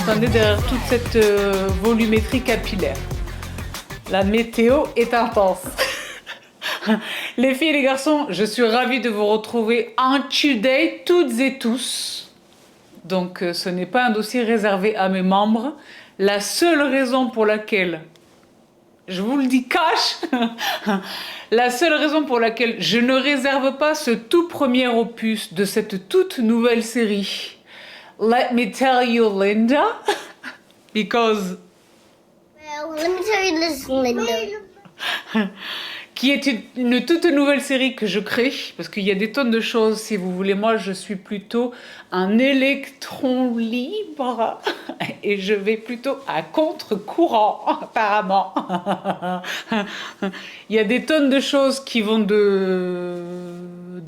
entendez derrière toute cette volumétrie capillaire. La météo est intense. Les filles et les garçons, je suis ravie de vous retrouver en today, toutes et tous. Donc ce n'est pas un dossier réservé à mes membres. La seule raison pour laquelle, je vous le dis cash, la seule raison pour laquelle je ne réserve pas ce tout premier opus de cette toute nouvelle série, Let me tell you Linda, because... Well, let me tell you this, Linda. Qui est une toute nouvelle série que je crée, parce qu'il y a des tonnes de choses, si vous voulez. Moi, je suis plutôt un électron libre, et je vais plutôt à contre-courant, apparemment. Il y a des tonnes de choses qui vont de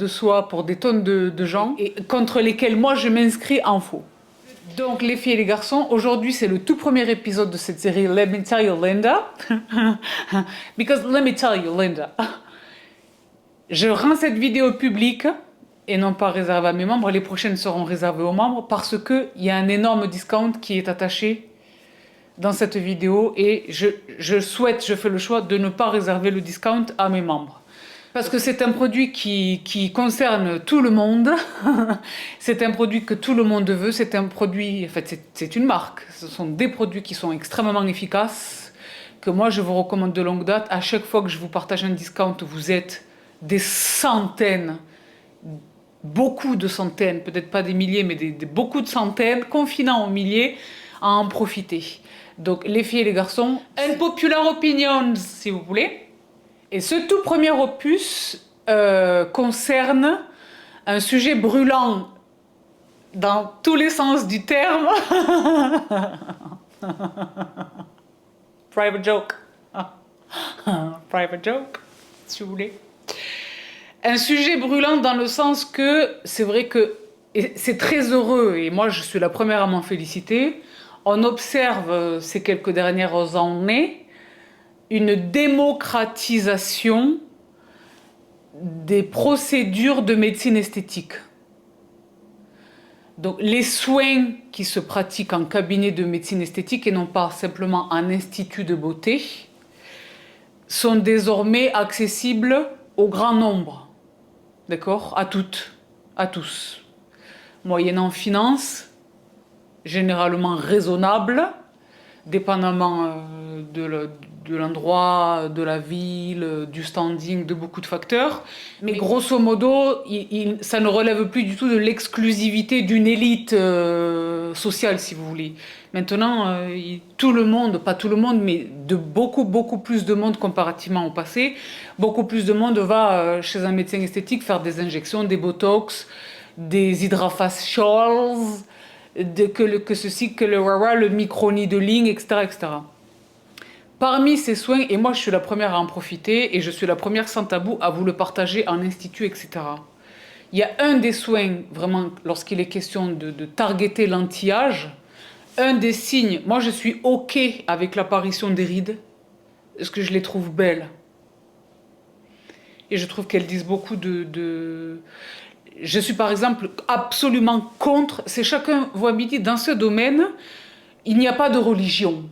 soi pour des tonnes de gens, et contre lesquelles moi, je m'inscris en faux. Donc les filles et les garçons, aujourd'hui c'est le tout premier épisode de cette série Let me tell you Linda. Because let me tell you Linda. Je rends cette vidéo publique et non pas réservée à mes membres. Les prochaines seront réservées aux membres parce qu'il y a un énorme discount qui est attaché dans cette vidéo et je fais le choix de ne pas réserver le discount à mes membres. Parce que c'est un produit qui concerne tout le monde, c'est un produit que tout le monde veut, c'est un produit, en fait c'est une marque, ce sont des produits qui sont extrêmement efficaces, que moi je vous recommande de longue date. À chaque fois que je vous partage un discount, vous êtes des centaines, beaucoup de centaines, peut-être pas des milliers, mais beaucoup de centaines, confinant aux milliers, à en profiter. Donc les filles et les garçons, unpopular opinions si vous voulez. Et ce tout premier opus concerne un sujet brûlant dans tous les sens du terme. Private joke. Private joke, si vous voulez. Un sujet brûlant dans le sens que c'est vrai que c'est très heureux, et moi je suis la première à m'en féliciter. On observe ces quelques dernières années une démocratisation des procédures de médecine esthétique. Donc les soins qui se pratiquent en cabinet de médecine esthétique et non pas simplement en institut de beauté sont désormais accessibles au grand nombre, d'accord, à toutes, à tous, moyennant finances généralement raisonnables, dépendamment de l'endroit, de la ville, du standing, de beaucoup de facteurs. Mais grosso modo, ça ne relève plus du tout de l'exclusivité d'une élite sociale, si vous voulez. Maintenant, tout le monde, pas tout le monde, mais de beaucoup plus de monde comparativement au passé, beaucoup plus de monde va chez un médecin esthétique faire des injections, des botox, des hydrafacials, que ceci, que le micro-needling, etc., etc. Parmi ces soins, et moi je suis la première à en profiter, et je suis la première sans tabou à vous le partager en institut, etc. Il y a un des soins, vraiment, lorsqu'il est question de targeter l'anti-âge, un des signes, moi je suis OK avec l'apparition des rides, parce que je les trouve belles. Et je trouve qu'elles disent beaucoup Je suis par exemple absolument contre, c'est chacun voit midi, dans ce domaine, il n'y a pas de religion.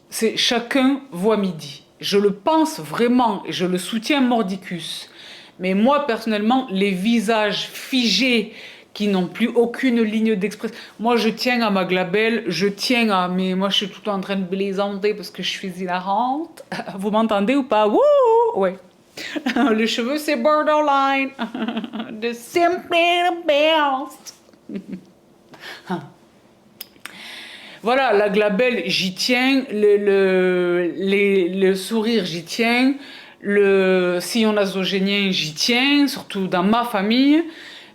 C'est chacun voit midi. Je le pense vraiment et je le soutiens mordicus. Mais moi personnellement, les visages figés qui n'ont plus aucune ligne d'expression. Moi je tiens à ma glabelle, je tiens à... Mais moi je suis tout le temps en train de blaisanter parce que je suis hilarante. Vous m'entendez ou pas? Wouh! Ouais. Les cheveux, c'est borderline. The simply the best. Voilà, la glabelle, j'y tiens. Le sourire, j'y tiens. Le sillon nasogénien, j'y tiens, surtout dans ma famille.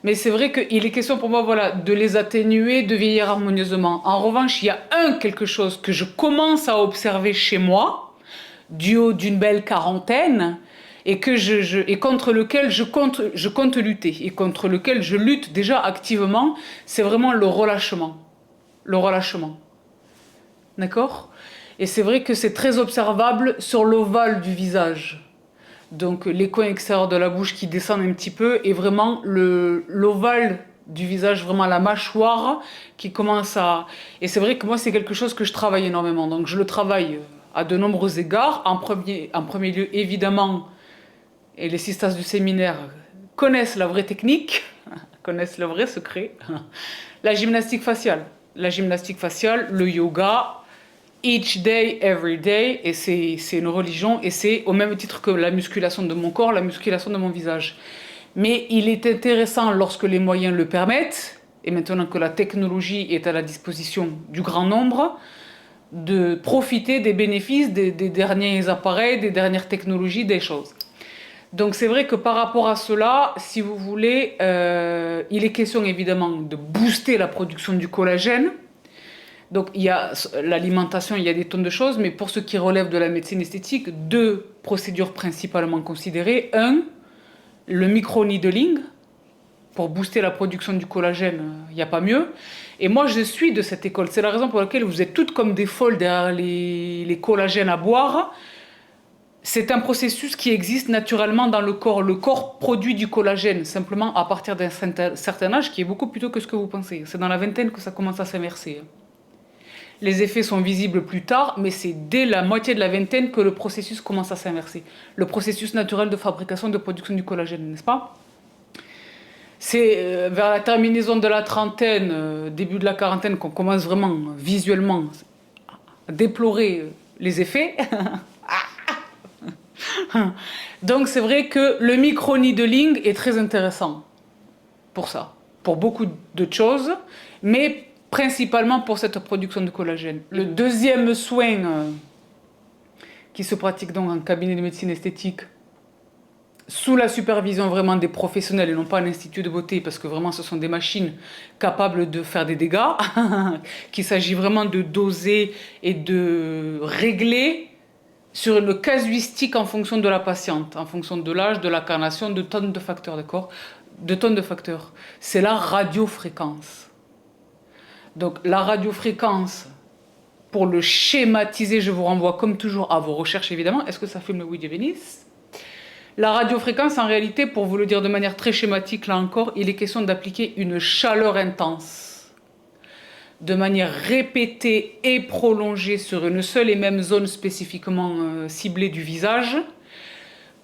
Mais c'est vrai qu'il est question pour moi, voilà, de les atténuer, de vieillir harmonieusement. En revanche, il y a quelque chose que je commence à observer chez moi, du haut d'une belle quarantaine, et contre lequel je compte lutter, et contre lequel je lutte déjà activement, c'est vraiment le relâchement. Le relâchement. D'accord? Et c'est vrai que c'est très observable sur l'ovale du visage. Donc les coins extérieurs de la bouche qui descendent un petit peu, et vraiment l'ovale du visage, vraiment la mâchoire qui commence à... Et c'est vrai que moi, c'est quelque chose que je travaille énormément. Donc, je le travaille à de nombreux égards. En premier lieu, évidemment, et les sistas du séminaire connaissent la vraie technique, connaissent le vrai secret, la gymnastique faciale. La gymnastique faciale, le yoga, each day, every day, et c'est une religion, et c'est au même titre que la musculation de mon corps, la musculation de mon visage. Mais il est intéressant lorsque les moyens le permettent, et maintenant que la technologie est à la disposition du grand nombre, de profiter des bénéfices des derniers appareils, des dernières technologies, des choses. Donc c'est vrai que par rapport à cela, si vous voulez, il est question évidemment de booster la production du collagène. Donc il y a l'alimentation, il y a des tonnes de choses, mais pour ce qui relève de la médecine esthétique, 2 procédures principalement considérées. 1, le micro-needling, pour booster la production du collagène, il n'y a pas mieux. Et moi, je suis de cette école. C'est la raison pour laquelle vous êtes toutes comme des folles derrière les collagènes à boire. C'est un processus qui existe naturellement dans le corps. Le corps produit du collagène, simplement à partir d'un certain âge, qui est beaucoup plus tôt que ce que vous pensez. C'est dans la vingtaine que ça commence à s'inverser. Les effets sont visibles plus tard, mais c'est dès la moitié de la vingtaine que le processus commence à s'inverser. Le processus naturel de fabrication et de production du collagène, n'est-ce pas? C'est vers la terminaison de la trentaine, début de la quarantaine, qu'on commence vraiment visuellement à déplorer les effets. Donc c'est vrai que le micro-needling est très intéressant pour ça, pour beaucoup de choses, mais principalement pour cette production de collagène. Le deuxième soin qui se pratique donc en cabinet de médecine esthétique, sous la supervision vraiment des professionnels et non pas un institut de beauté, parce que vraiment ce sont des machines capables de faire des dégâts, qu'il s'agit vraiment de doser et de régler sur une casuistique en fonction de la patiente, en fonction de l'âge, de la carnation, de tonnes de facteurs, d'accord? De tonnes de facteurs. C'est la radiofréquence. Donc la radiofréquence, pour le schématiser, je vous renvoie comme toujours à vos recherches évidemment. Est-ce que ça filme le oui de Venise? La radiofréquence, en réalité, pour vous le dire de manière très schématique, là encore, il est question d'appliquer une chaleur intense de manière répétée et prolongée sur une seule et même zone spécifiquement ciblée du visage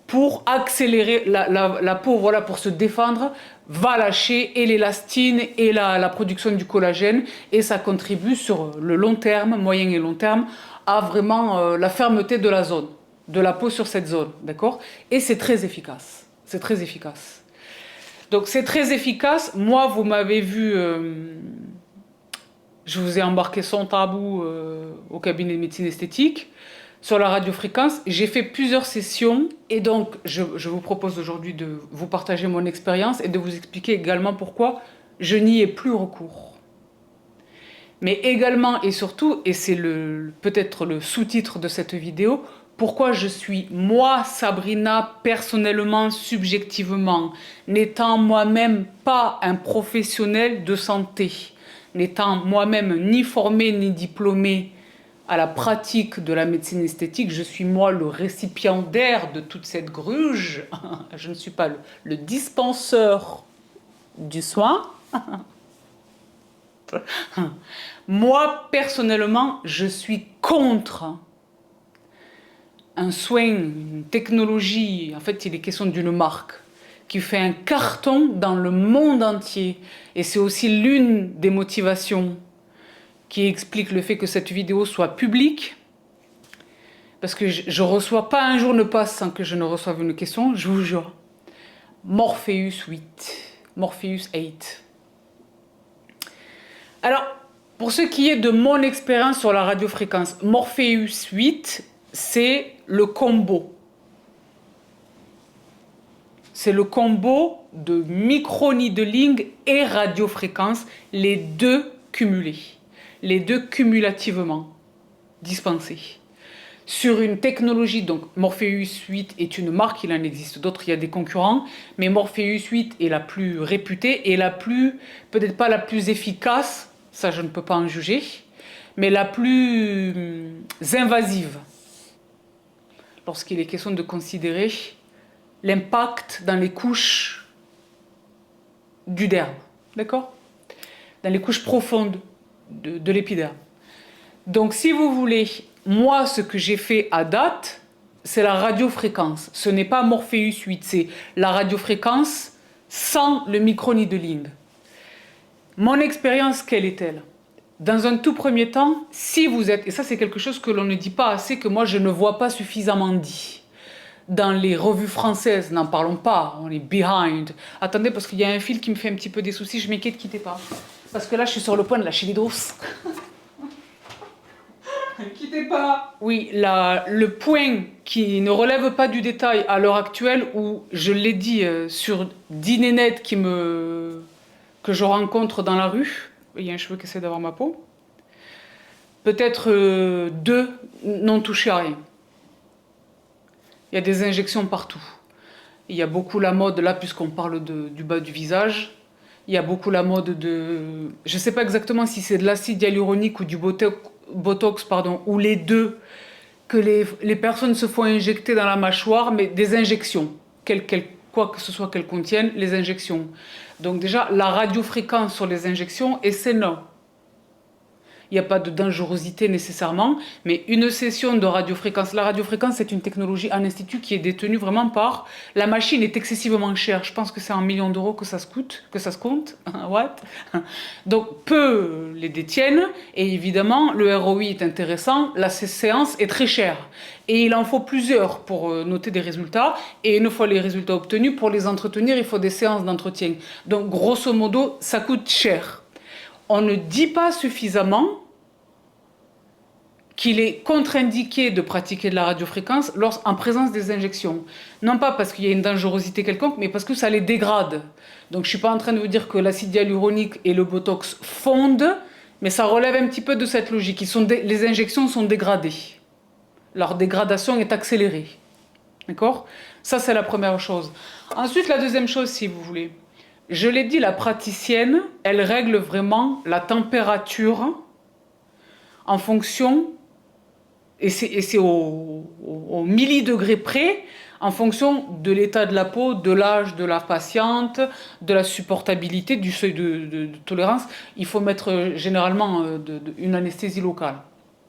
pour accélérer la peau, voilà, pour se défendre, va lâcher et l'élastine et la production du collagène, et ça contribue sur le long terme, moyen et long terme, à vraiment la fermeté de la zone, de la peau sur cette zone, d'accord? Et c'est très efficace, c'est très efficace. Donc c'est très efficace. Moi, vous m'avez vu... je vous ai embarqué sans tabou au cabinet de médecine esthétique sur la radiofréquence. J'ai fait plusieurs sessions et donc je vous propose aujourd'hui de vous partager mon expérience et de vous expliquer également pourquoi je n'y ai plus recours. Mais également et surtout, et c'est peut-être le sous-titre de cette vidéo, pourquoi je suis, moi, Sabrina, personnellement, subjectivement, n'étant moi-même pas un professionnel de santé, n'étant moi-même ni formée ni diplômée à la pratique de la médecine esthétique, je suis moi le récipiendaire de toute cette gruge. Je ne suis pas le dispenseur du soin. Moi, personnellement, je suis contre un soin, une technologie, en fait, il est question d'une marque qui fait un carton dans le monde entier. Et c'est aussi l'une des motivations qui explique le fait que cette vidéo soit publique. Parce que je ne reçois pas un jour ne passe sans que je ne reçoive une question, je vous jure. Morpheus 8. Morpheus 8. Alors, pour ce qui est de mon expérience sur la radiofréquence, Morpheus 8, c'est le combo. C'est le combo de micro-needling et radiofréquence, les deux cumulés, les deux cumulativement dispensés. Sur une technologie, donc Morpheus 8 est une marque, il en existe d'autres, il y a des concurrents, mais Morpheus 8 est la plus réputée et la plus, peut-être pas la plus efficace, ça je ne peux pas en juger, mais la plus invasive, lorsqu'il est question de considérer l'impact dans les couches du derme, d'accord? Dans les couches profondes de l'épiderme. Donc, si vous voulez, moi, ce que j'ai fait à date, c'est la radiofréquence. Ce n'est pas Morpheus 8, c'est la radiofréquence sans le microneedling. Mon expérience, quelle est-elle? Dans un tout premier temps, si vous êtes, et ça c'est quelque chose que l'on ne dit pas assez, que moi je ne vois pas suffisamment dit. Dans les revues françaises, n'en parlons pas, on est behind. Attendez, parce qu'il y a un fil qui me fait un petit peu des soucis, je m'inquiète, quittez pas. Parce que là, je suis sur le point de lâcher les doses. Quittez pas. Oui, le point qui ne relève pas du détail à l'heure actuelle, où je l'ai dit sur 10 nénettes que je rencontre dans la rue, il y a un cheveu qui essaie d'avoir ma peau, peut-être 2 n'ont touché à rien. Il y a des injections partout. Il y a beaucoup la mode, là, puisqu'on parle du bas du visage, il y a beaucoup la mode de... Je ne sais pas exactement si c'est de l'acide hyaluronique ou du botox, pardon, ou les deux, que les personnes se font injecter dans la mâchoire, mais des injections, quoi que ce soit qu'elles contiennent, les injections. Donc déjà, la radiofréquence sur les injections, et c'est non. Il n'y a pas de dangerosité nécessairement, mais une session de radiofréquence. La radiofréquence, c'est une technologie en institut qui est détenue vraiment par... La machine est excessivement chère. Je pense que c'est 1 million d'euros que ça se compte. What? Donc, peu les détiennent. Et évidemment, le ROI est intéressant. La séance est très chère. Et il en faut plusieurs pour noter des résultats. Et une fois les résultats obtenus, pour les entretenir, il faut des séances d'entretien. Donc, grosso modo, ça coûte cher. On ne dit pas suffisamment qu'il est contre-indiqué de pratiquer de la radiofréquence en présence des injections. Non pas parce qu'il y a une dangerosité quelconque, mais parce que ça les dégrade. Donc je ne suis pas en train de vous dire que l'acide hyaluronique et le botox fondent, mais ça relève un petit peu de cette logique. Les injections sont dégradées. Leur dégradation est accélérée. D'accord? Ça, c'est la première chose. Ensuite, la deuxième chose, si vous voulez. Je l'ai dit, la praticienne, elle règle vraiment la température en fonction, et c'est au millidegré près, en fonction de l'état de la peau, de l'âge de la patiente, de la supportabilité, du seuil de tolérance. Il faut mettre généralement une anesthésie locale,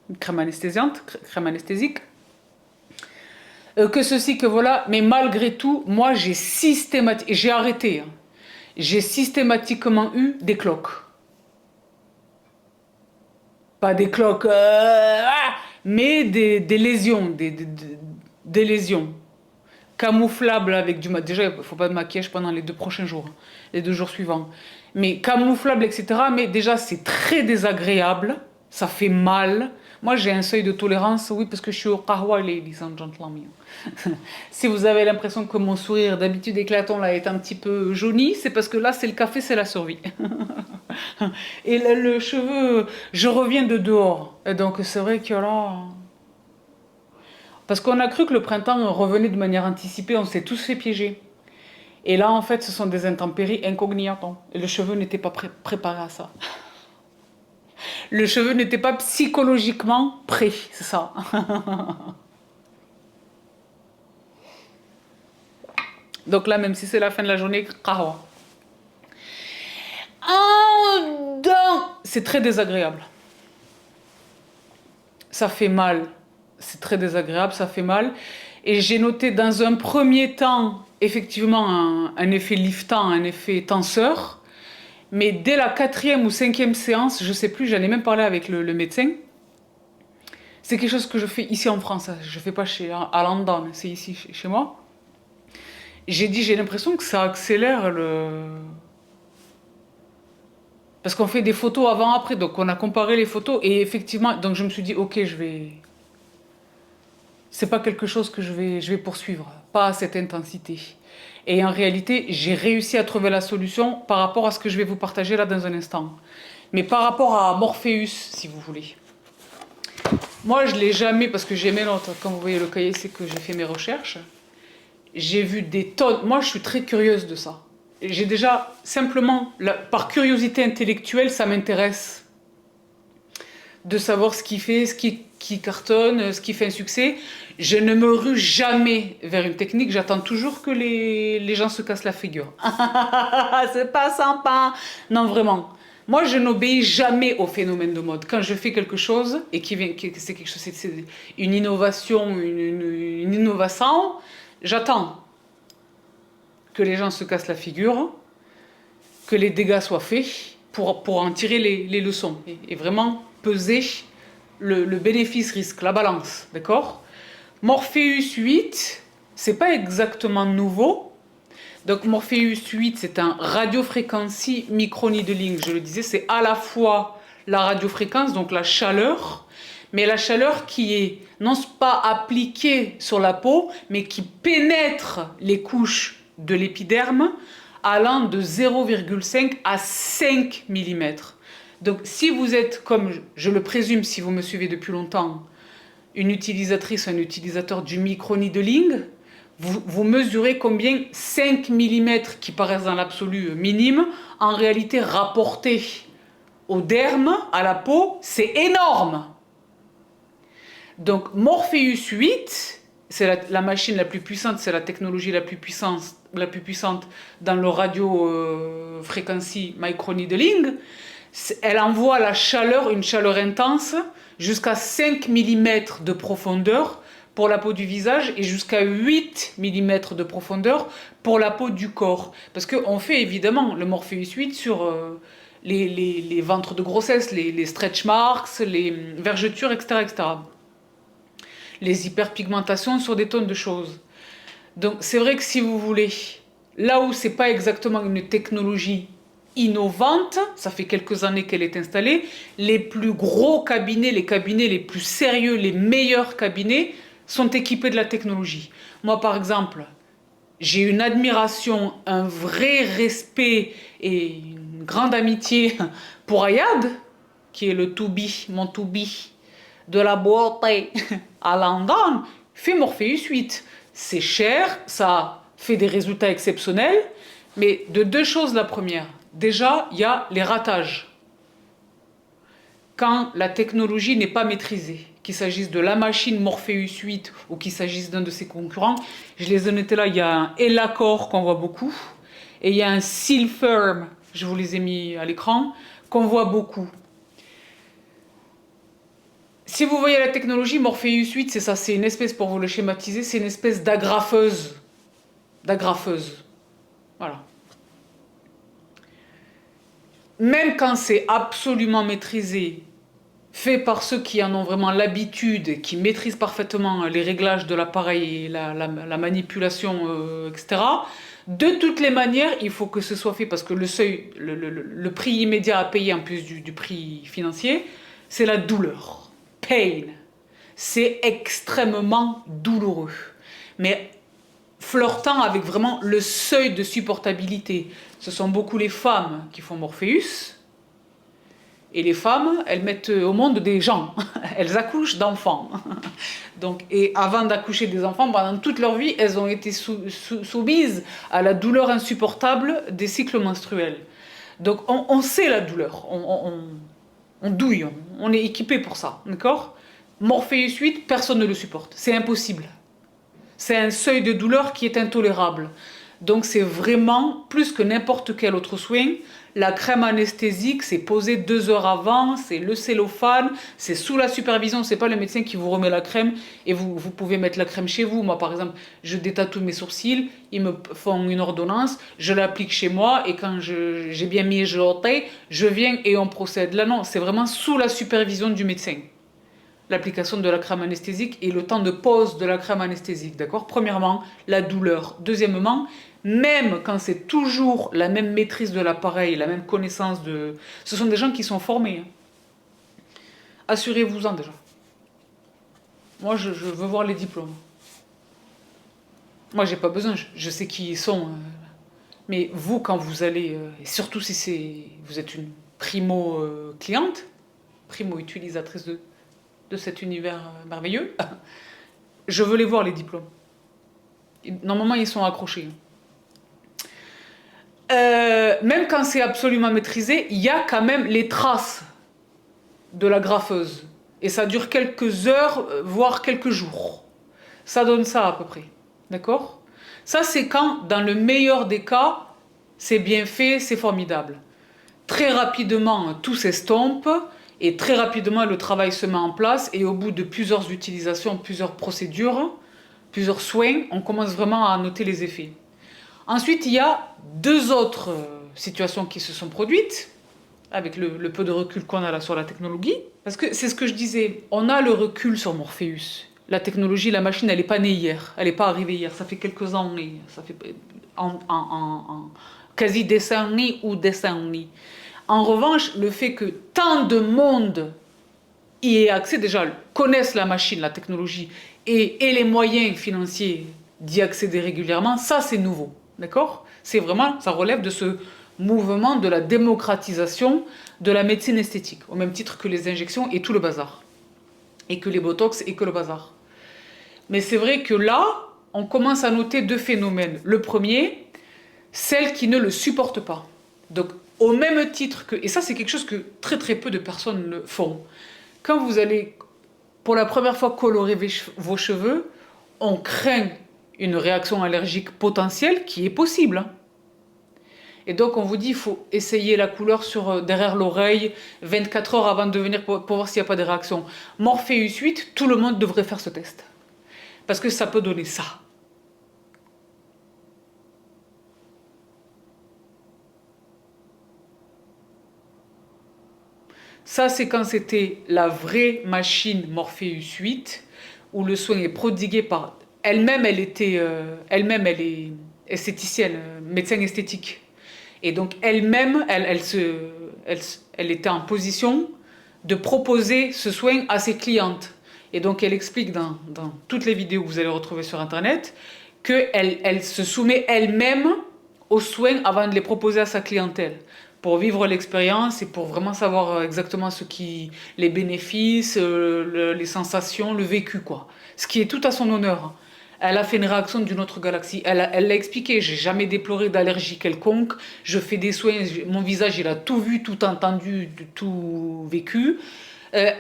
une crème anesthésiante, crème anesthésique. Que ceci, que voilà, mais malgré tout, moi j'ai arrêté. J'ai systématiquement eu des cloques. Pas des cloques, mais des lésions, des lésions. Camouflables avec du... Déjà, il ne faut pas de maquillage pendant les 2 prochains jours, les 2 jours suivants. Mais camouflables, etc. Mais déjà, c'est très désagréable, ça fait mal. Moi, j'ai un seuil de tolérance, oui, parce que je suis au qahwa, ladies and gentlemen. Si vous avez l'impression que mon sourire d'habitude éclatant là est un petit peu jauni, c'est parce que là, c'est le café, c'est la survie. Et là, le cheveu, je reviens de dehors. Et donc, c'est vrai que là... Parce qu'on a cru que le printemps revenait de manière anticipée, on s'est tous fait piéger. Et là, en fait, ce sont des intempéries incognitas. Et le cheveu n'était pas préparé à ça. Le cheveu n'était pas psychologiquement prêt, c'est ça. Donc là, même si c'est la fin de la journée, qahwa. C'est très désagréable. Ça fait mal. C'est très désagréable, ça fait mal. Et j'ai noté dans un premier temps, effectivement, un effet liftant, un effet tenseur. Mais dès la 4e ou 5e séance, je ne sais plus, j'en ai même parlé avec le médecin. C'est quelque chose que je fais ici en France. Je ne fais pas à London, c'est ici, chez moi. J'ai dit, j'ai l'impression que ça accélère Parce qu'on fait des photos avant-après, donc on a comparé les photos, et effectivement, donc je me suis dit, ok, c'est pas quelque chose que je vais poursuivre, pas à cette intensité. Et en réalité, j'ai réussi à trouver la solution par rapport à ce que je vais vous partager là dans un instant. Mais par rapport à Morpheus, si vous voulez. Moi, je ne l'ai jamais, parce que j'ai mes notes, quand vous voyez le cahier, c'est que j'ai fait mes recherches. J'ai vu des tonnes. Moi, je suis très curieuse de ça. J'ai déjà, simplement, par curiosité intellectuelle, ça m'intéresse de savoir ce qui fait, ce qui cartonne, ce qui fait un succès. Je ne me rue jamais vers une technique, j'attends toujours que les gens se cassent la figure. C'est pas sympa. Non, vraiment. Moi, je n'obéis jamais au phénomène de mode. Quand je fais quelque chose, et c'est quelque chose, c'est une innovation, une innovation, j'attends que les gens se cassent la figure, que les dégâts soient faits, pour en tirer les leçons. Et vraiment peser le bénéfice-risque, la balance, d'accord? Morpheus 8, c'est pas exactement nouveau. Donc Morpheus 8, c'est un radiofréquency microneedling. Je le disais, c'est à la fois la radiofréquence, donc la chaleur, mais la chaleur qui est non pas appliquée sur la peau, mais qui pénètre les couches de l'épiderme, allant de 0,5 à 5 mm. Donc si vous êtes, comme je le présume si vous me suivez depuis longtemps, une utilisatrice, un utilisateur du microneedling, vous mesurez combien 5 mm qui paraissent dans l'absolu minimes, en réalité rapportés au derme, à la peau, c'est énorme. Donc Morpheus 8, c'est la machine la plus puissante, c'est la technologie la plus puissante dans le radio frequency microneedling. Elle envoie la chaleur, une chaleur intense, jusqu'à 5 mm de profondeur pour la peau du visage et jusqu'à 8 mm de profondeur pour la peau du corps. Parce qu'on fait évidemment le Morpheus 8 sur les ventres de grossesse, les stretch marks, les vergetures, etc., etc. Les hyperpigmentations sur des tonnes de choses. Donc c'est vrai que si vous voulez, là où c'est pas exactement une technologie innovante, ça fait quelques années qu'elle est installée, les plus gros cabinets, les cabinets les plus sérieux, les meilleurs cabinets sont équipés de la technologie. Moi par exemple, j'ai une admiration, un vrai respect et une grande amitié pour Ayad, qui est le to-be, mon to-be de la beauté à London, fait Morpheus 8. C'est cher, ça fait des résultats exceptionnels, mais de deux choses la première. Déjà, il y a les ratages. Quand la technologie n'est pas maîtrisée, qu'il s'agisse de la machine Morpheus 8 ou qu'il s'agisse d'un de ses concurrents, je les ai notés là, il y a un Elacor qu'on voit beaucoup, et il y a un Sealfirm, je vous les ai mis à l'écran, qu'on voit beaucoup. Si vous voyez la technologie, Morpheus 8, c'est ça, c'est une espèce, pour vous le schématiser, c'est une espèce d'agrafeuse. D'agrafeuse. Voilà. Même quand c'est absolument maîtrisé, fait par ceux qui en ont vraiment l'habitude, qui maîtrisent parfaitement les réglages de l'appareil et la manipulation, etc., de toutes les manières, il faut que ce soit fait, parce que le seuil, le prix immédiat à payer en plus du prix financier, c'est la douleur. Pain. C'est extrêmement douloureux. Mais flirtant avec vraiment le seuil de supportabilité. Ce sont beaucoup les femmes qui font Morpheus. Et les femmes, elles mettent au monde des gens. Elles accouchent d'enfants. Donc, et avant d'accoucher des enfants, pendant toute leur vie, elles ont été soumises à la douleur insupportable des cycles menstruels. Donc on sait la douleur. On douille, on est équipé pour ça, d'accord? Morpheus 8, personne ne le supporte, c'est impossible. C'est un seuil de douleur qui est intolérable. Donc c'est vraiment, plus que n'importe quel autre soin, la crème anesthésique, c'est posé 2 heures avant, c'est le cellophane, c'est sous la supervision, c'est pas le médecin qui vous remet la crème et vous pouvez mettre la crème chez vous. Moi par exemple, je détatoue mes sourcils, ils me font une ordonnance, je l'applique chez moi et quand j'ai bien mis je viens et on procède. Là non, c'est vraiment sous la supervision du médecin. L'application de la crème anesthésique et le temps de pause de la crème anesthésique, d'accord? Premièrement, la douleur. Deuxièmement, même quand c'est toujours la même maîtrise de l'appareil, la même connaissance de... Ce sont des gens qui sont formés. Assurez-vous-en déjà. Moi, je veux voir les diplômes. Moi, j'ai pas besoin, je sais qui ils sont. Mais vous, quand vous allez... et surtout si vous êtes une primo-cliente, primo-utilisatrice de cet univers merveilleux, je veux les voir, les diplômes. Normalement, ils sont accrochés. Même quand c'est absolument maîtrisé, il y a quand même les traces de la graffeuse. Et ça dure quelques heures, voire quelques jours. Ça donne ça à peu près. D'accord? Ça, c'est quand, dans le meilleur des cas, c'est bien fait, c'est formidable. Très rapidement, tout s'estompe et très rapidement, le travail se met en place et au bout de plusieurs utilisations, plusieurs procédures, plusieurs soins, on commence vraiment à noter les effets. Ensuite, il y a deux autres situations qui se sont produites avec le peu de recul qu'on a là sur la technologie. Parce que c'est ce que je disais, on a le recul sur Morpheus. La technologie, la machine, elle n'est pas née hier, elle n'est pas arrivée hier, ça fait quelques années, ça fait en quasi décennies ou décennies. En revanche, le fait que tant de monde y ait accès, déjà, connaissent la machine, la technologie, et les moyens financiers d'y accéder régulièrement, ça c'est nouveau, d'accord? C'est vraiment, ça relève de ce mouvement de la démocratisation de la médecine esthétique, au même titre que les injections et tout le bazar, et que les botox et que le bazar. Mais c'est vrai que là, on commence à noter deux phénomènes. Le premier, celles qui ne le supportent pas. Donc, au même titre que... Et ça, c'est quelque chose que très très peu de personnes le font. Quand vous allez, pour la première fois, colorer vos cheveux, on craint une réaction allergique potentielle qui est possible. Hein. Et donc, on vous dit, il faut essayer la couleur derrière l'oreille 24 heures avant de venir pour voir s'il n'y a pas de réaction. Morpheus 8, tout le monde devrait faire ce test. Parce que ça peut donner ça. Ça, c'est quand c'était la vraie machine Morpheus 8, où le soin est prodigué par... Elle-même, elle est esthéticienne, médecin esthétique. Et donc, elle-même, elle était en position de proposer ce soin à ses clientes. Et donc, elle explique dans toutes les vidéos que vous allez retrouver sur Internet qu'elle se soumet elle-même aux soins avant de les proposer à sa clientèle, pour vivre l'expérience et pour vraiment savoir exactement les bénéfices, les sensations, le vécu, quoi. Ce qui est tout à son honneur. Elle a fait une réaction d'une autre galaxie. Elle l'a expliqué, j'ai jamais déploré d'allergie quelconque, je fais des soins, mon visage, il a tout vu, tout entendu, tout vécu.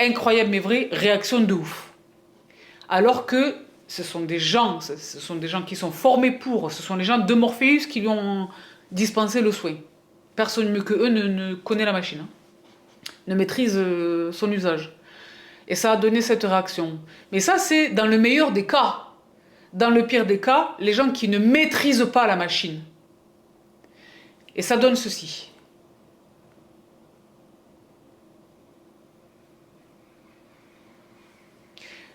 Incroyable mais vrai, réaction de ouf. Alors que ce sont des gens qui sont formés pour, ce sont les gens de Morpheus qui lui ont dispensé le soin. Personne mieux que eux ne connaît la machine, hein, ne maîtrise son usage. Et ça a donné cette réaction. Mais ça, c'est dans le meilleur des cas. Dans le pire des cas, les gens qui ne maîtrisent pas la machine. Et ça donne ceci.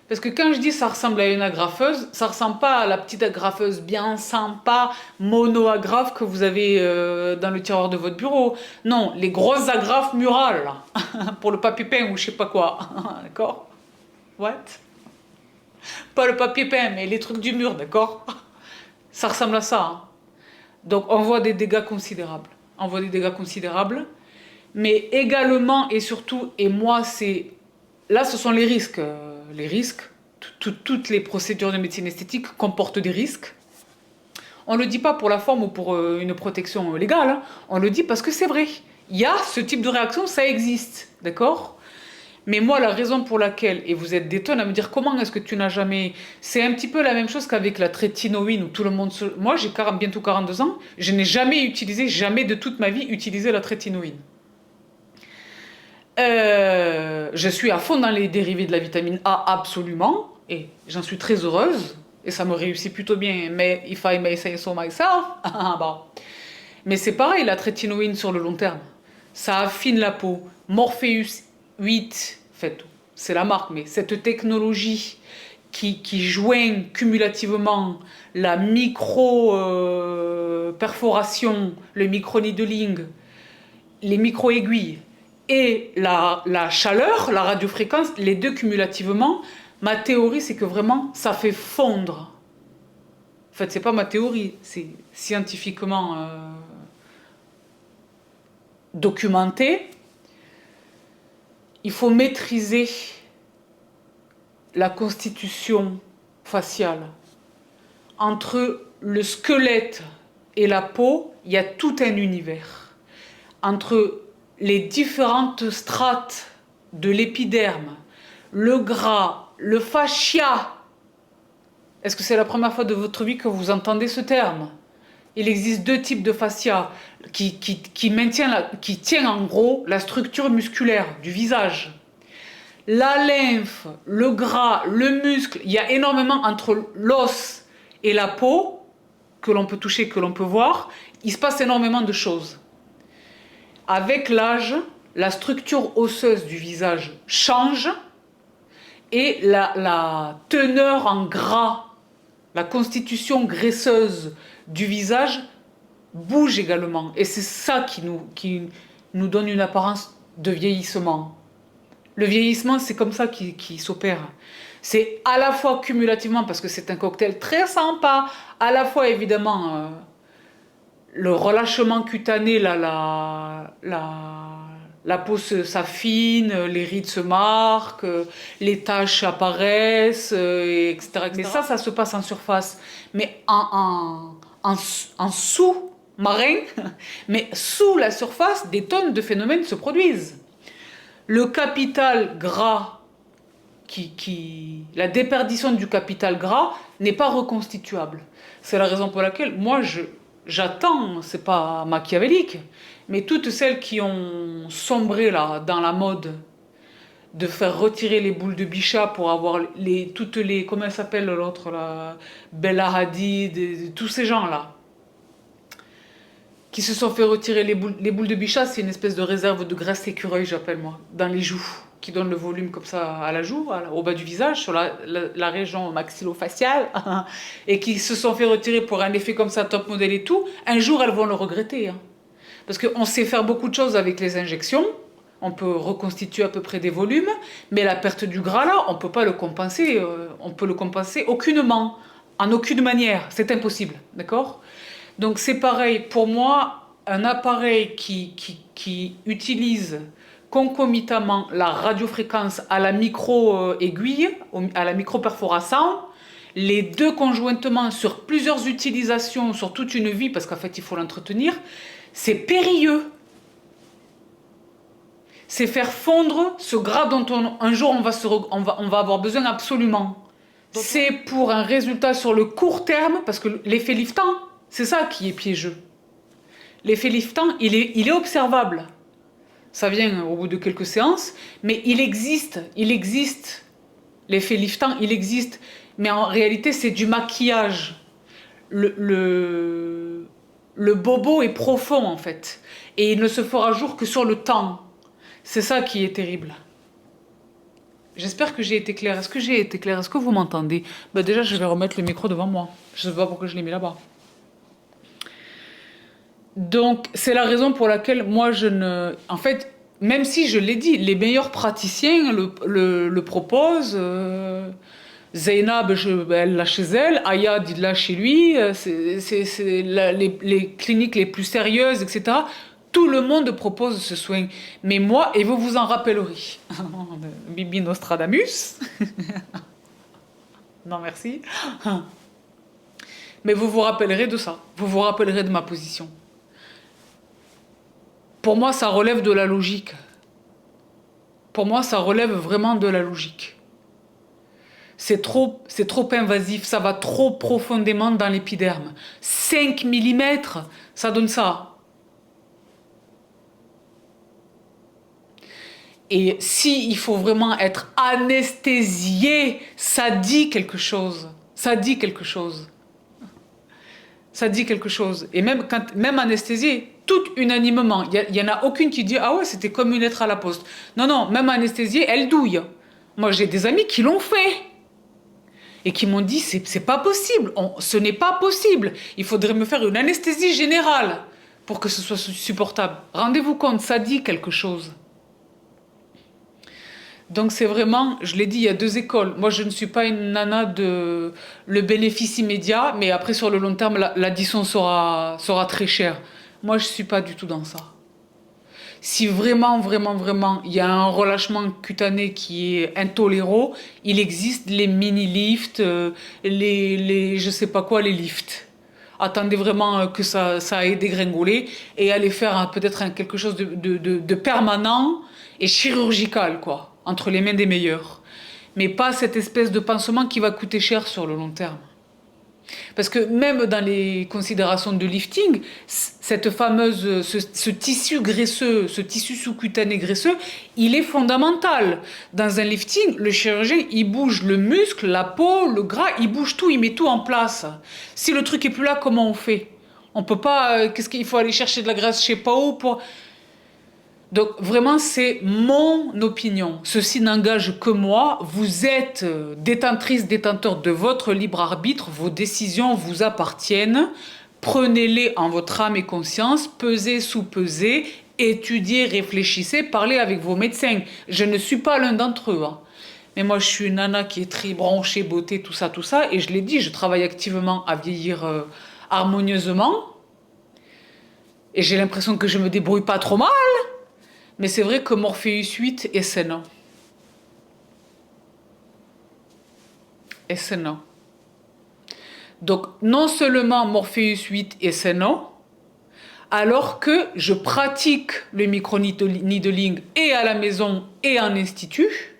Parce que quand je dis ça ressemble à une agrafeuse, ça ressemble pas à la petite agrafeuse bien sympa, mono-agrafe que vous avez dans le tiroir de votre bureau. Non, les grosses agrafes murales, là, pour le papier peint ou je sais pas quoi. D'accord? What? Pas le papier peint, mais les trucs du mur, d'accord? Ça ressemble à ça. Hein. Donc on voit des dégâts considérables. On voit des dégâts considérables. Mais également et surtout, et moi c'est... Là ce sont les risques. Les risques, toutes les procédures de médecine esthétique comportent des risques. On ne le dit pas pour la forme ou pour une protection légale. Hein. On le dit parce que c'est vrai. Il y a ce type de réaction, ça existe. D'accord ? Mais moi, la raison pour laquelle, et vous êtes des tonnes à me dire comment est-ce que tu n'as jamais... C'est un petit peu la même chose qu'avec la trétinoïne où tout le monde se... Moi, j'ai bientôt 42 ans, je n'ai jamais de toute ma vie utilisé la trétinoïne. Je suis à fond dans les dérivés de la vitamine A, absolument, et j'en suis très heureuse, et ça me réussit plutôt bien, mais if I may say so myself, bon. Mais c'est pareil, la trétinoïne sur le long terme, ça affine la peau. Morpheus 8, en fait, c'est la marque, mais cette technologie qui joint cumulativement la micro-perforation, le micro-needling, les micro-aiguilles, et la chaleur, la radiofréquence, les deux cumulativement, ma théorie, c'est que vraiment, ça fait fondre. En fait, c'est pas ma théorie, c'est scientifiquement documenté. Il faut maîtriser la constitution faciale. Entre le squelette et la peau, il y a tout un univers. Entre les différentes strates de l'épiderme, le gras, le fascia, Est-ce que c'est la première fois de votre vie que vous entendez ce terme? Il existe deux types de fascia qui tiennent en gros la structure musculaire du visage. La lymphe, le gras, le muscle, il y a énormément entre l'os et la peau que l'on peut toucher, que l'on peut voir. Il se passe énormément de choses. Avec l'âge, la structure osseuse du visage change et la teneur en gras, la constitution graisseuse du visage bouge également. Et c'est ça qui nous donne une apparence de vieillissement. Le vieillissement, c'est comme ça qu'il s'opère. C'est à la fois cumulativement, parce que c'est un cocktail très sympa, à la fois évidemment le relâchement cutané, la peau s'affine, les rides se marquent, les taches apparaissent, etc. Mais ça se passe en surface. Mais en sous-marin, mais sous la surface, des tonnes de phénomènes se produisent. Le capital gras, la déperdition du capital gras n'est pas reconstituable. C'est la raison pour laquelle moi j'attends, c'est pas machiavélique, mais toutes celles qui ont sombré là dans la mode de faire retirer les boules de Bichat pour avoir toutes les, comment elle s'appelle l'autre là, Bella Hadid, tous ces gens là qui se sont fait retirer les boules de Bichat. C'est une espèce de réserve de graisse écureuil, j'appelle moi, dans les joues, qui donne le volume comme ça à la joue, au bas du visage, sur la région maxillofaciale, et qui se sont fait retirer pour un effet comme ça, top modèle et tout. Un jour, elles vont le regretter. Hein. Parce qu'on sait faire beaucoup de choses avec les injections, on peut reconstituer à peu près des volumes, mais la perte du gras, là, on ne peut pas le compenser, on peut le compenser aucunement, en aucune manière, c'est impossible, d'accord ? Donc c'est pareil, pour moi, un appareil qui utilise concomitamment la radiofréquence à la micro-aiguille, à la micro-perforation, les deux conjointement sur plusieurs utilisations, sur toute une vie, parce qu'en fait il faut l'entretenir, c'est périlleux. C'est faire fondre ce gras dont un jour on va avoir besoin absolument. C'est pour un résultat sur le court terme, parce que l'effet liftant, c'est ça qui est piégeux. L'effet liftant, il est observable. Ça vient au bout de quelques séances, mais il existe. L'effet liftant, il existe. Mais en réalité, c'est du maquillage. Le bobo est profond, en fait. Et il ne se fera jour que sur le temps. C'est ça qui est terrible. J'espère que j'ai été claire. Est-ce que j'ai été claire? Est-ce que vous m'entendez? Déjà, je vais remettre le micro devant moi. Je ne sais pas pourquoi je l'ai mis là-bas. Donc, c'est la raison pour laquelle moi, en fait, même si je l'ai dit, les meilleurs praticiens le proposent. Zainab, elle l'a chez elle. Ayad, il l'a chez lui. C'est les cliniques les plus sérieuses, etc. Tout le monde propose ce soin. Mais moi, et vous vous en rappellerez, Bibi Nostradamus. Non, merci. Mais vous vous rappellerez de ça. Vous vous rappellerez de ma position. Pour moi, ça relève de la logique. Pour moi, ça relève vraiment de la logique. C'est trop invasif, ça va trop profondément dans l'épiderme. 5 mm, ça donne ça. Et il faut vraiment être anesthésié, ça dit quelque chose. Ça dit quelque chose. Ça dit quelque chose. Et même anesthésié, tout unanimement, il n'y en a aucune qui dit « Ah ouais, c'était comme une lettre à la poste ». Non, même anesthésiée, elle douille. Moi, j'ai des amis qui l'ont fait. Et qui m'ont dit « C'est pas possible, ce n'est pas possible. Il faudrait me faire une anesthésie générale pour que ce soit supportable ». Rendez-vous compte, ça dit quelque chose. Donc c'est vraiment, je l'ai dit, il y a deux écoles. Moi, je ne suis pas une nana de le bénéfice immédiat, mais après, sur le long terme, l'addition sera très chère. Moi, je ne suis pas du tout dans ça. Si vraiment, il y a un relâchement cutané qui est intolérant, il existe les mini-lifts, je sais pas quoi, les lifts. Attendez vraiment que ça ait dégringolé et allez faire peut-être quelque chose de permanent et chirurgical, quoi, entre les mains des meilleurs. Mais pas cette espèce de pansement qui va coûter cher sur le long terme. Parce que même dans les considérations de lifting, ce tissu graisseux, ce tissu sous-cutané graisseux, il est fondamental. Dans un lifting, le chirurgien, il bouge le muscle, la peau, le gras, il bouge tout, il met tout en place. Si le truc est plus là, comment on fait? On peut pas, qu'est-ce qu'il faut aller chercher de la graisse, je sais pas où pour... Donc vraiment, c'est mon opinion. Ceci n'engage que moi. Vous êtes détentrice, détenteur de votre libre arbitre. Vos décisions vous appartiennent. Prenez-les en votre âme et conscience. Pesez, sous-pesez, étudiez, réfléchissez, parlez avec vos médecins. Je ne suis pas l'un d'entre eux. Hein. Mais moi, je suis une nana qui est très branchée, beauté, tout ça. Et je l'ai dit, je travaille activement à vieillir harmonieusement. Et j'ai l'impression que je me débrouille pas trop mal. Mais c'est vrai que Morpheus 8 est sain. Est sain. Donc, non seulement Morpheus 8 est sain, alors que je pratique le micro-needling et à la maison et en institut.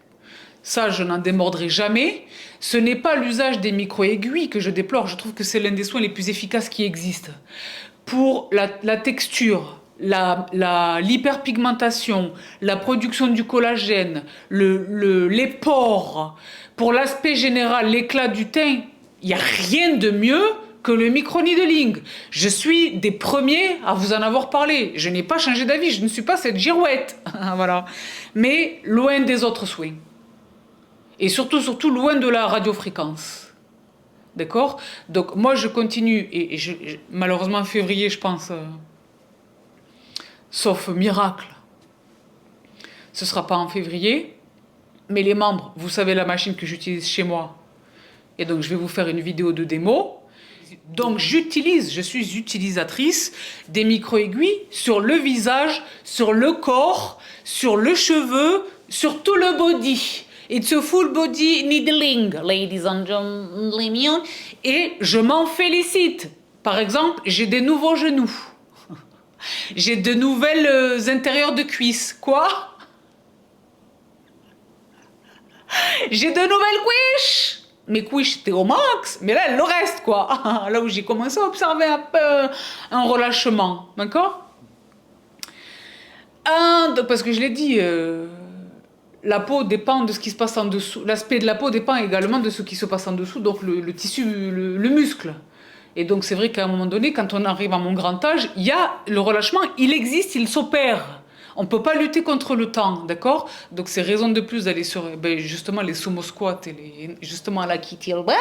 Ça, je n'en démordrai jamais. Ce n'est pas l'usage des micro-aiguilles que je déplore. Je trouve que c'est l'un des soins les plus efficaces qui existent. Pour la texture, l'hyperpigmentation, la production du collagène, les pores, pour l'aspect général, l'éclat du teint, il n'y a rien de mieux que le micro-needling. Je suis des premiers à vous en avoir parlé. Je n'ai pas changé d'avis, je ne suis pas cette girouette. Voilà. Mais loin des autres soins. Et surtout loin de la radiofréquence. D'accord? Donc moi je continue, et malheureusement en février je pense... sauf miracle, ce ne sera pas en février, mais les membres, vous savez la machine que j'utilise chez moi, et donc je vais vous faire une vidéo de démo. Donc je suis utilisatrice des micro-aiguilles sur le visage, sur le corps, sur le cheveu, sur tout le body. It's a full body needling, ladies and gentlemen, et je m'en félicite. Par exemple, j'ai des nouveaux genoux. J'ai de nouvelles intérieurs de cuisses. Quoi? J'ai de nouvelles couches. Mes couches étaient au max, mais là, elles le reste, quoi. Là où j'ai commencé à observer un peu un relâchement. D'accord? Parce que je l'ai dit, la peau dépend de ce qui se passe en dessous. L'aspect de la peau dépend également de ce qui se passe en dessous, donc le tissu, le muscle. Et donc c'est vrai qu'à un moment donné, quand on arrive à mon grand âge, il y a le relâchement, il existe, il s'opère. On ne peut pas lutter contre le temps, d'accord? Donc c'est raison de plus d'aller sur justement les sumo squats et justement la kettlebell.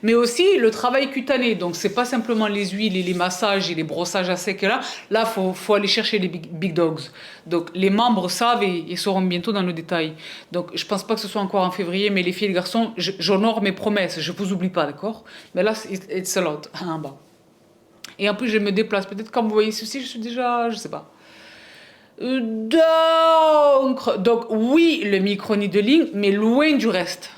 Mais aussi le travail cutané. Donc c'est pas simplement les huiles et les massages et les brossages à sec. Là faut aller chercher les big dogs. Donc les membres savent et seront bientôt dans le détail. Donc je pense pas que ce soit encore en février, mais les filles et les garçons, j'honore mes promesses. Je vous oublie pas, d'accord? Mais là it's a lot. Et en plus je me déplace. Peut-être quand vous voyez ceci, je suis déjà, je sais pas. Donc oui, le micro-needling, mais loin du reste.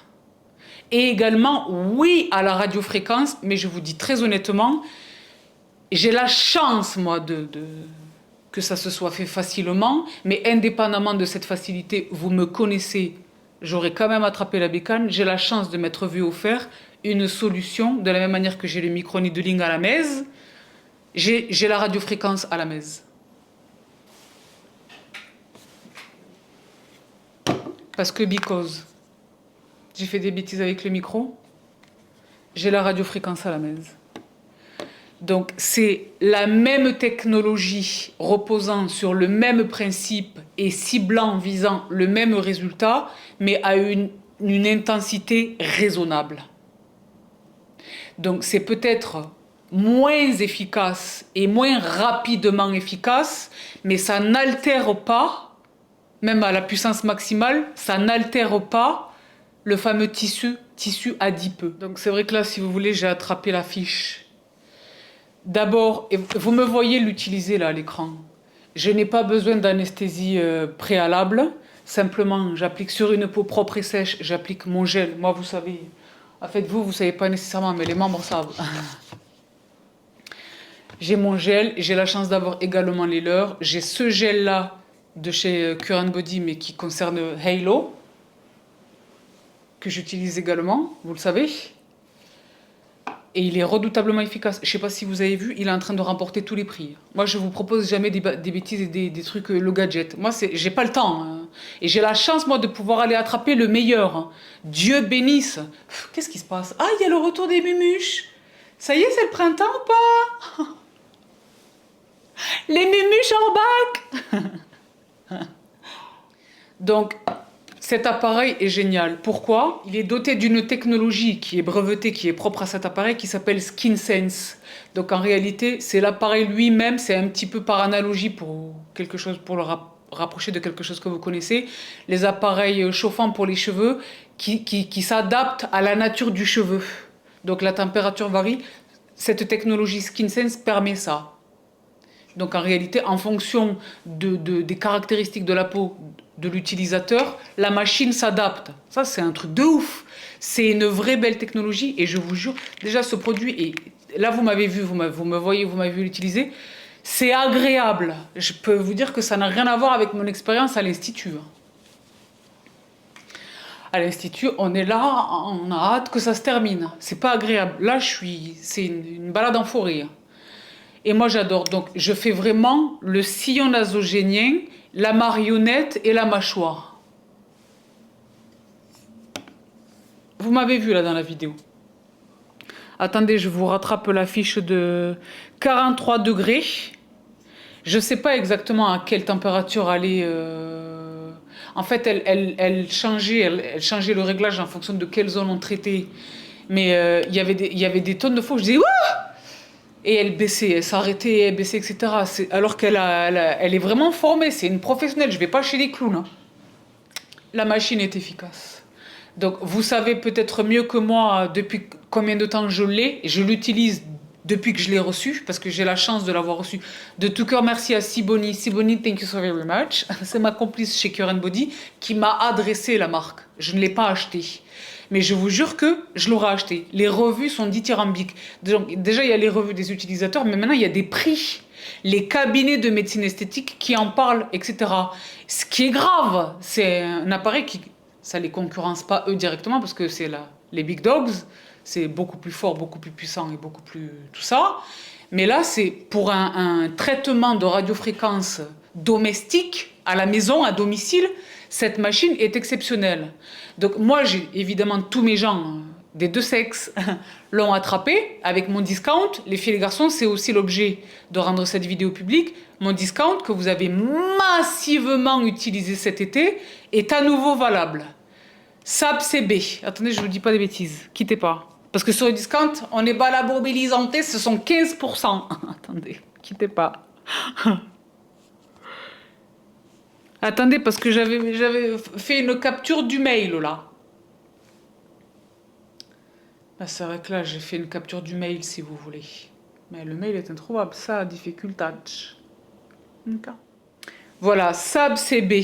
Et également, oui, à la radiofréquence, mais je vous dis très honnêtement, j'ai la chance, moi, que ça se soit fait facilement, mais indépendamment de cette facilité, vous me connaissez, j'aurais quand même attrapé la bécane, j'ai la chance de m'être vu offert une solution, de la même manière que j'ai le micro-needling à la mèze, j'ai la radiofréquence à la mèze. Parce que j'ai fait des bêtises avec le micro, j'ai la radiofréquence à la mèze. Donc c'est la même technologie reposant sur le même principe et ciblant, visant le même résultat, mais à une intensité raisonnable. Donc c'est peut-être moins efficace et moins rapidement efficace, mais ça n'altère pas, même à la puissance maximale, ça n'altère pas le fameux tissu adipeux. Donc c'est vrai que là, si vous voulez, j'ai attrapé la fiche. D'abord, vous me voyez l'utiliser là à l'écran. Je n'ai pas besoin d'anesthésie préalable. Simplement, j'applique sur une peau propre et sèche, j'applique mon gel. Moi, vous savez, en fait, vous ne savez pas nécessairement, mais les membres savent. J'ai mon gel, j'ai la chance d'avoir également les leurs. J'ai ce gel-là de chez Current Body, mais qui concerne Halo, que j'utilise également, vous le savez. et il est redoutablement efficace. Je sais pas si vous avez vu, il est en train de remporter tous les prix. Moi, je vous propose jamais des bêtises et des trucs, le gadget. Moi, j'ai pas le temps. Hein. Et j'ai la chance, moi, de pouvoir aller attraper le meilleur. Hein. Dieu bénisse. Qu'est-ce qui se passe? Ah, il y a le retour des mumuches. Ça y est, c'est le printemps ou pas? Les mumuches en bac. Donc, cet appareil est génial. Pourquoi? Il est doté d'une technologie qui est brevetée, qui est propre à cet appareil, qui s'appelle SkinSense. Donc, en réalité, c'est l'appareil lui-même, c'est un petit peu par analogie pour quelque chose, pour le rapprocher de quelque chose que vous connaissez. Les appareils chauffants pour les cheveux qui s'adaptent à la nature du cheveu. Donc, la température varie. Cette technologie SkinSense permet ça. Donc en réalité, en fonction des caractéristiques de la peau de l'utilisateur, la machine s'adapte. Ça, c'est un truc de ouf. C'est une vraie belle technologie et je vous jure, déjà ce produit, et là vous m'avez vu, vous me voyez, vous m'avez vu l'utiliser, c'est agréable. Je peux vous dire que ça n'a rien à voir avec mon expérience à l'Institut. À l'Institut, on est là, on a hâte que ça se termine. C'est pas agréable. Là, c'est une balade en forêt. Et moi, j'adore. Donc, je fais vraiment le sillon nasogénien, la marionnette et la mâchoire. Vous m'avez vu là dans la vidéo. Attendez, je vous rattrape la fiche de 43 degrés. Je ne sais pas exactement à quelle température aller. En fait, elle changeait le réglage en fonction de quelle zone on traitait. Mais il y avait des tonnes de fois où je disais ouah! Et elle baissait, elle s'arrêtait, elle baissait, etc. Alors qu'elle est vraiment formée, c'est une professionnelle, je ne vais pas chez les clowns. Hein. La machine est efficace. Donc vous savez peut-être mieux que moi depuis combien de temps je l'ai. Je l'utilise depuis que je l'ai reçu, parce que j'ai la chance de l'avoir reçu. De tout cœur, merci à Siboni. Siboni, thank you so very much. C'est ma complice chez Cure & Body qui m'a adressé la marque. Je ne l'ai pas acheté. Mais je vous jure que je l'aurais acheté. Les revues sont dithyrambiques. Déjà, il y a les revues des utilisateurs, mais maintenant, il y a des prix. Les cabinets de médecine esthétique qui en parlent, etc. Ce qui est grave, c'est un appareil qui... Ça ne les concurrence pas eux directement, parce que c'est les big dogs. C'est beaucoup plus fort, beaucoup plus puissant et beaucoup plus... tout ça. Mais là, c'est pour un traitement de radiofréquence domestique, à la maison, à domicile, cette machine est exceptionnelle. Donc moi, j'ai évidemment tous mes gens des deux sexes l'ont attrapé avec mon discount. Les filles et les garçons, c'est aussi l'objet de rendre cette vidéo publique. Mon discount que vous avez massivement utilisé cet été est à nouveau valable. SAB-CB. Attendez, je ne vous dis pas des bêtises. Quittez pas. Parce que sur le discount, on est balabobilisante, ce sont 15%. Attendez, quittez pas. Attendez, parce que j'avais fait une capture du mail, là. Là, c'est vrai que là, j'ai fait une capture du mail, si vous voulez. Mais le mail est introuvable, ça, difficultage. Okay. Voilà, SAB-CB.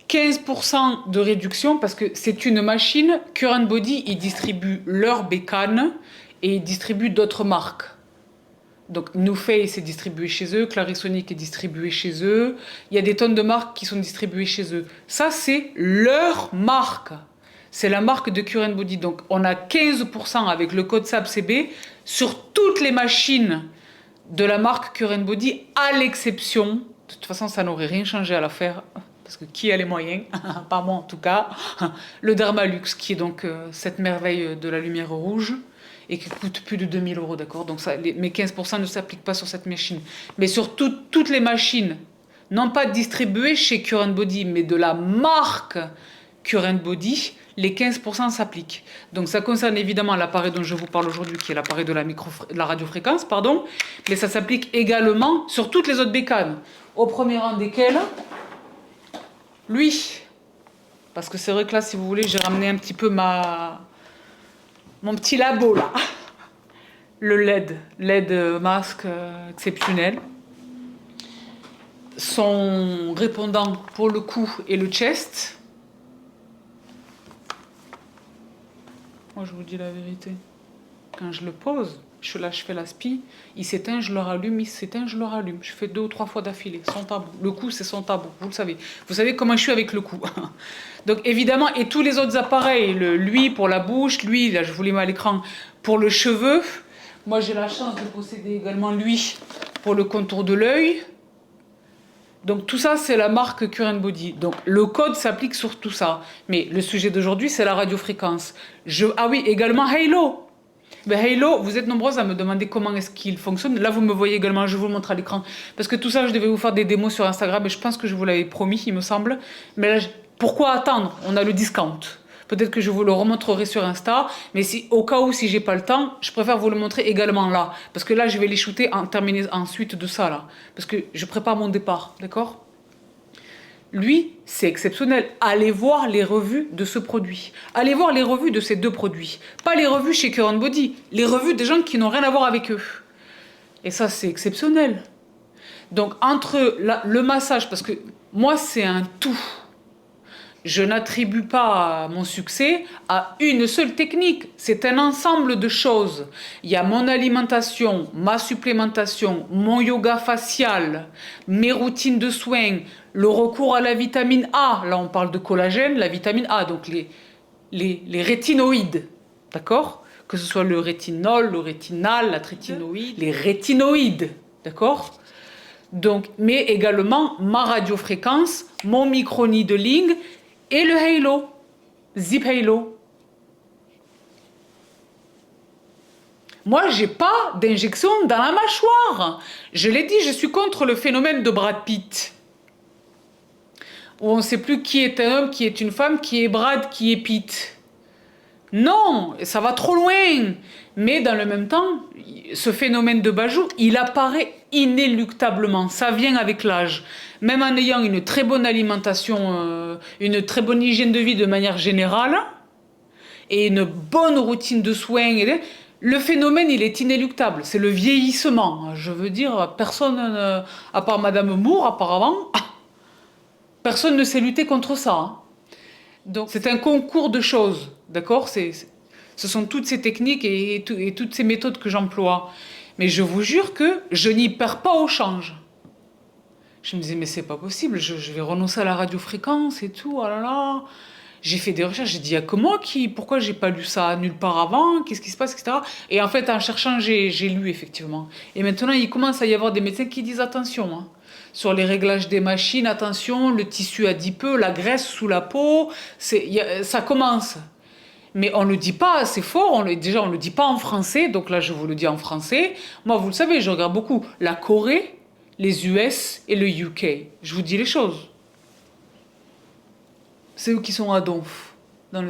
15% de réduction, parce que c'est une machine. Cure & Body, ils distribuent leur bécane et ils distribuent d'autres marques. Donc, New Face est distribué chez eux, Clarisonic est distribué chez eux. Il y a des tonnes de marques qui sont distribuées chez eux. Ça, c'est leur marque. C'est la marque de Cure & Body. Donc, on a 15% avec le code SAB-CB sur toutes les machines de la marque Cure & Body, à l'exception, de toute façon, ça n'aurait rien changé à l'affaire, parce que qui a les moyens, pas moi en tout cas, le Dermalux, qui est donc cette merveille de la lumière rouge, et qui coûte plus de 2000 €, d'accord? Donc ça, mais 15% ne s'appliquent pas sur cette machine. Mais sur toutes les machines, non pas distribuées chez Cure & Body, mais de la marque Cure & Body, les 15% s'appliquent. Donc ça concerne évidemment l'appareil dont je vous parle aujourd'hui, qui est l'appareil de la radiofréquence, pardon, mais ça s'applique également sur toutes les autres bécanes. Au premier rang desquelles, lui. Parce que c'est vrai que là, si vous voulez, j'ai ramené un petit peu mon petit labo, là. Le LED masque exceptionnel. Son répondant pour le cou et le chest. Moi, je vous dis la vérité. Quand je le pose, Là, je fais la spie, il s'éteint, je le rallume, il s'éteint, je le rallume. Je fais 2 ou 3 fois d'affilée, son tabou. Le cou, c'est son tabou, vous le savez. Vous savez comment je suis avec le cou. Donc évidemment, et tous les autres appareils, lui pour la bouche, lui, là je vous les mets à l'écran, pour le cheveu. Moi j'ai la chance de posséder également lui pour le contour de l'œil. Donc tout ça, c'est la marque Current Body. Donc le code s'applique sur tout ça. Mais le sujet d'aujourd'hui, c'est la radiofréquence. Ah oui, également Halo. Ben Halo, vous êtes nombreuses à me demander comment est-ce qu'il fonctionne. Là, vous me voyez également, je vous le montre à l'écran. Parce que tout ça, je devais vous faire des démos sur Instagram et je pense que je vous l'avais promis, il me semble. Mais là, pourquoi attendre? On a le discount. Peut-être que je vous le remontrerai sur Insta, mais si, au cas où, si j'ai pas le temps, je préfère vous le montrer également là. Parce que là, je vais les shooter terminer ensuite de ça, là. Parce que je prépare mon départ, d'accord? Lui, c'est exceptionnel. Allez voir les revues de ce produit. Allez voir les revues de ces 2 produits. Pas les revues chez Current Body, les revues des gens qui n'ont rien à voir avec eux. Et ça, c'est exceptionnel. Donc, entre le massage, parce que moi, c'est un tout. Je n'attribue pas mon succès à une seule technique. C'est un ensemble de choses. Il y a mon alimentation, ma supplémentation, mon yoga facial, mes routines de soins, le recours à la vitamine A. Là, on parle de collagène, la vitamine A, donc les rétinoïdes. D'accord? Que ce soit le rétinol, le rétinal, la trétinoïde, les rétinoïdes. D'accord? Donc, mais également ma radiofréquence, mon micro-needling et le Halo, Zip Halo. Moi, j'ai pas d'injection dans la mâchoire. Je l'ai dit, je suis contre le phénomène de Brad Pitt. Où on ne sait plus qui est un homme, qui est une femme, qui est Brad, qui est Pitt. Non, ça va trop loin. Mais dans le même temps, ce phénomène de Bajou, il apparaît inéluctablement. Ça vient avec l'âge. Même en ayant une très bonne alimentation, une très bonne hygiène de vie de manière générale, et une bonne routine de soins, le phénomène, il est inéluctable. C'est le vieillissement. Je veux dire, personne, à part Madame Moore, apparemment, personne ne sait lutter contre ça. Hein. Donc, c'est un concours de choses, d'accord? Ce sont toutes ces techniques et toutes ces méthodes que j'emploie. Mais je vous jure que je n'y perds pas au change. Je me disais, mais c'est pas possible, je vais renoncer à la radiofréquence et tout, oh là là. J'ai fait des recherches, j'ai dit, il y a que moi pourquoi j'ai pas lu ça nulle part avant, qu'est-ce qui se passe, etc. Et en fait, en cherchant, j'ai lu effectivement. Et maintenant, il commence à y avoir des médecins qui disent attention, hein. Sur les réglages des machines, attention, le tissu adipeux, la graisse sous la peau, ça commence. Mais on ne le dit pas assez fort, on le dit pas en français, donc là je vous le dis en français. Moi, vous le savez, je regarde beaucoup la Corée, les US et le UK. Je vous dis les choses. C'est eux qui sont à donf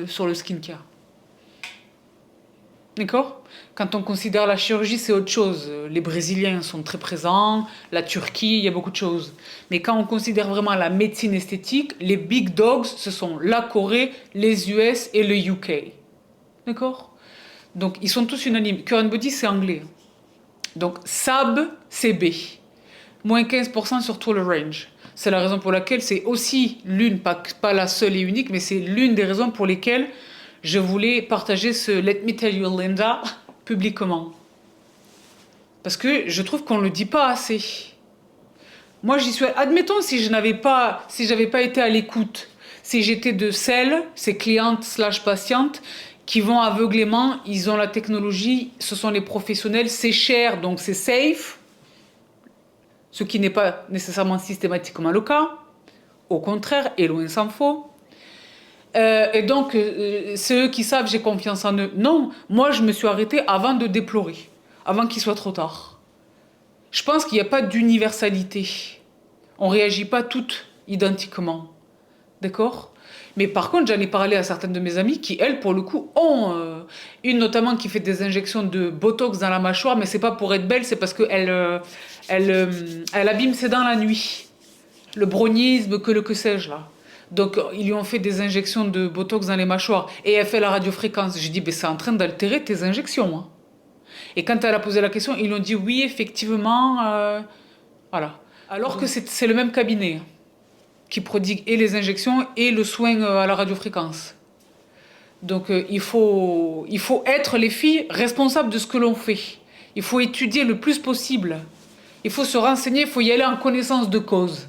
sur le skincare. D'accord? Quand on considère la chirurgie, c'est autre chose. Les Brésiliens sont très présents, la Turquie, il y a beaucoup de choses. Mais quand on considère vraiment la médecine esthétique, les big dogs, ce sont la Corée, les US et le UK. D'accord? Donc, ils sont tous unanimes. Current Body, c'est anglais. Donc, SAB, CB. Moins 15% sur tout le range. C'est la raison pour laquelle c'est aussi l'une, pas la seule et unique, mais c'est l'une des raisons pour lesquelles je voulais partager ce Let me tell you Linda publiquement. Parce que je trouve qu'on ne le dit pas assez. Moi, j'y suis... Admettons, si j'avais pas été à l'écoute, si j'étais de celles, ces clientes / patientes, qui vont aveuglément, ils ont la technologie, ce sont les professionnels, c'est cher, donc c'est safe, ce qui n'est pas nécessairement systématiquement le cas. Au contraire, et loin s'en faut. Et donc, c'est eux qui savent, j'ai confiance en eux. Non, moi, je me suis arrêtée avant de déplorer, avant qu'il soit trop tard. Je pense qu'il n'y a pas d'universalité. On ne réagit pas toutes identiquement. D'accord? Mais par contre, j'en ai parlé à certaines de mes amies qui, elles, pour le coup, ont... une notamment qui fait des injections de Botox dans la mâchoire, mais c'est pas pour être belle, c'est parce qu'elle elle abîme ses dents la nuit. Le brownisme, que sais-je, là. Donc, ils lui ont fait des injections de Botox dans les mâchoires. Et elle fait la radiofréquence. J'ai dit, c'est en train d'altérer tes injections. Hein. Et quand elle a posé la question, ils lui ont dit, oui, effectivement. Voilà. Alors que c'est le même cabinet qui prodigue et les injections et le soin à la radiofréquence. Donc, il faut être, les filles, responsables de ce que l'on fait. Il faut étudier le plus possible. Il faut se renseigner, il faut y aller en connaissance de cause.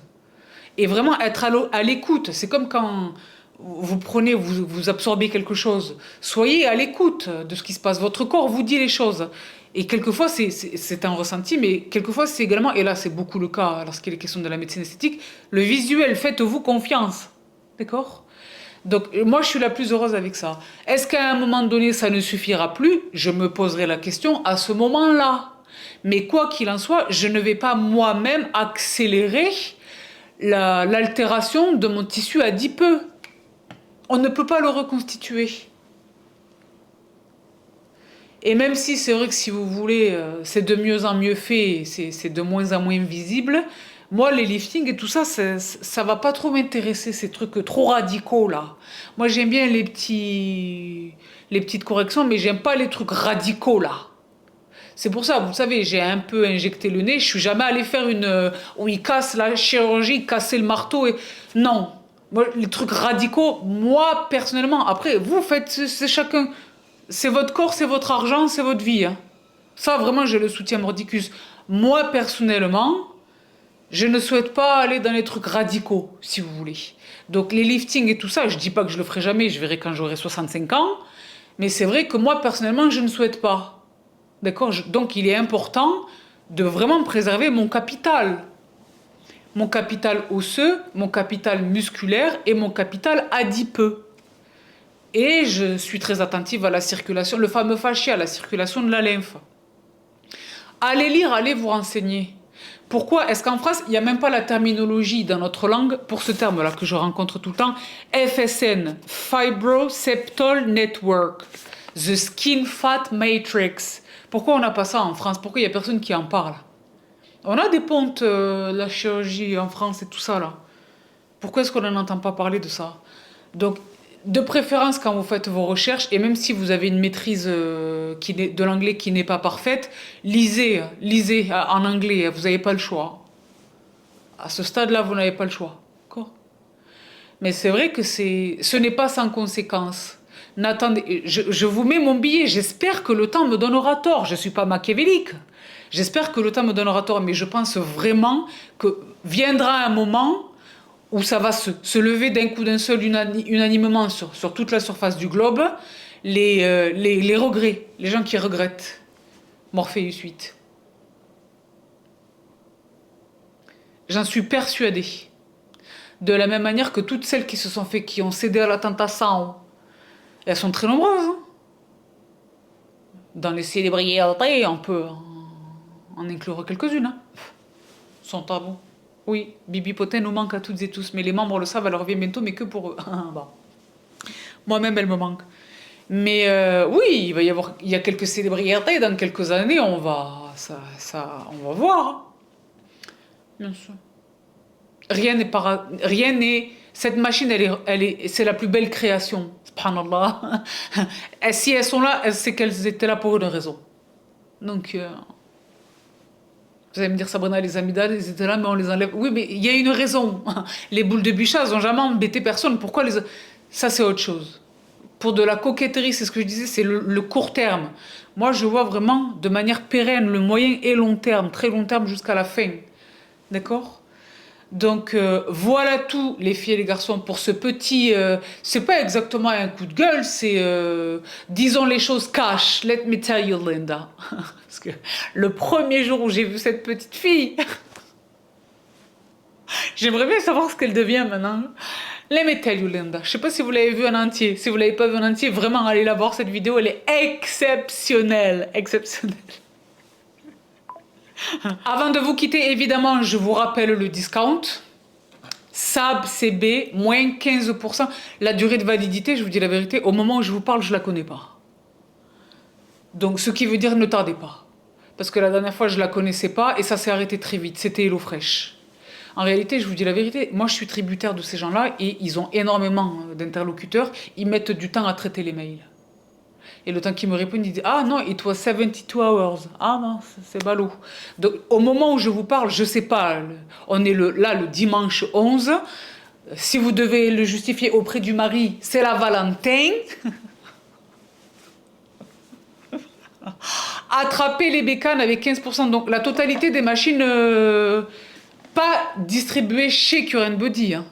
Et vraiment être à l'écoute. C'est comme quand vous prenez, vous absorbez quelque chose. Soyez à l'écoute de ce qui se passe. Votre corps vous dit les choses. Et quelquefois, c'est un ressenti, mais quelquefois, c'est également, et là, c'est beaucoup le cas lorsqu'il est question de la médecine esthétique, le visuel. Faites-vous confiance. D'accord? Donc, moi, je suis la plus heureuse avec ça. Est-ce qu'à un moment donné, ça ne suffira plus? Je me poserai la question à ce moment-là. Mais quoi qu'il en soit, je ne vais pas moi-même accélérer l'altération de mon tissu adipeux. On ne peut pas le reconstituer. Et même si c'est vrai que si vous voulez, c'est de mieux en mieux fait, c'est de moins en moins visible, moi les liftings et tout ça, ça va pas trop m'intéresser, ces trucs trop radicaux là. Moi j'aime bien les petites corrections, mais j'aime pas les trucs radicaux là. C'est pour ça, vous savez, j'ai un peu injecté le nez, je suis jamais allée faire où ils cassent la chirurgie, casser le marteau et... Non. Moi, les trucs radicaux, moi personnellement, après, vous faites, c'est chacun... C'est votre corps, c'est votre argent, c'est votre vie. Hein. Ça, vraiment, je le soutiens mordicus. Moi, personnellement, je ne souhaite pas aller dans les trucs radicaux, si vous voulez. Donc, les liftings et tout ça, je dis pas que je le ferai jamais, je verrai quand j'aurai 65 ans. Mais c'est vrai que moi, personnellement, je ne souhaite pas. D'accord? Donc, il est important de vraiment préserver mon capital. Mon capital osseux, mon capital musculaire et mon capital adipeux. Et je suis très attentive à la circulation, le fameux fascia, à la circulation de la lymphe. Allez lire, allez vous renseigner. Pourquoi est-ce qu'en France, il n'y a même pas la terminologie dans notre langue pour ce terme-là que je rencontre tout le temps? FSN, Fibroseptal Network, The Skin Fat Matrix. Pourquoi on n'a pas ça en France? Pourquoi il n'y a personne qui en parle? On a des pontes, la chirurgie en France et tout ça là. Pourquoi est-ce qu'on n'en entend pas parler de ça? Donc, de préférence, quand vous faites vos recherches, et même si vous avez une maîtrise de l'anglais qui n'est pas parfaite, lisez en anglais, vous n'avez pas le choix. À ce stade-là, vous n'avez pas le choix. D'accord? Mais c'est vrai que ce n'est pas sans conséquence. N'attendez, je vous mets mon billet, j'espère que le temps me donnera tort. Je ne suis pas machiavélique. J'espère que le temps me donnera tort, mais je pense vraiment que viendra un moment où ça va se lever d'un coup d'un seul unanimement sur toute la surface du globe, les regrets, les gens qui regrettent Morpheus 8. J'en suis persuadée. De la même manière que toutes celles qui ont cédé à la tentation, elles sont très nombreuses. Hein. Dans les célébrités, on peut en inclure quelques-unes. Hein. Sont tabous. Oui, Bibi Potin nous manque à toutes et tous, mais les membres le savent, elle revient bientôt, mais que pour eux. Bon. Moi-même, elle me manque. Mais oui, il y a quelques célébrités, dans quelques années, on va voir. Hein. Bien sûr. Rien n'est, cette machine, c'est la plus belle création. Subhanallah. Et si elles sont là, c'est qu'elles étaient là pour une raison. Donc... Vous allez me dire, Sabrina, les amygdales, ils étaient là, mais on les enlève. Oui, mais il y a une raison. Les boules de Bichat, elles n'ont jamais embêté personne. Pourquoi les... Ça, c'est autre chose. Pour de la coquetterie, c'est ce que je disais, c'est le court terme. Moi, je vois vraiment de manière pérenne le moyen et long terme, très long terme jusqu'à la fin. D'accord? Donc, voilà tout, les filles et les garçons, pour ce petit... c'est pas exactement un coup de gueule, c'est... disons les choses cash. Let me tell you, Linda. Parce que le premier jour où j'ai vu cette petite fille, j'aimerais bien savoir ce qu'elle devient maintenant. Let me tell you, Linda. Je sais pas si vous l'avez vu en entier. Si vous l'avez pas vu en entier, vraiment, allez la voir, cette vidéo. Elle est exceptionnelle. Exceptionnelle. Avant de vous quitter, évidemment, je vous rappelle le discount. SAB, CB, moins 15%. La durée de validité, je vous dis la vérité, au moment où je vous parle, je la connais pas. Donc, ce qui veut dire ne tardez pas. Parce que la dernière fois, je la connaissais pas et ça s'est arrêté très vite. C'était HelloFresh. En réalité, je vous dis la vérité, moi, je suis tributaire de ces gens-là et ils ont énormément d'interlocuteurs. Ils mettent du temps à traiter les mails. Et le temps qu'ils me répondent, ils disent « Ah non, it was 72 hours. » Ah non, c'est ballot. Donc, au moment où je vous parle, je sais pas, on est là le dimanche 11. Si vous devez le justifier auprès du mari, c'est la Valentin. attraper les bécanes avec 15%. Donc la totalité des machines, pas distribuées chez Cure Body, hein,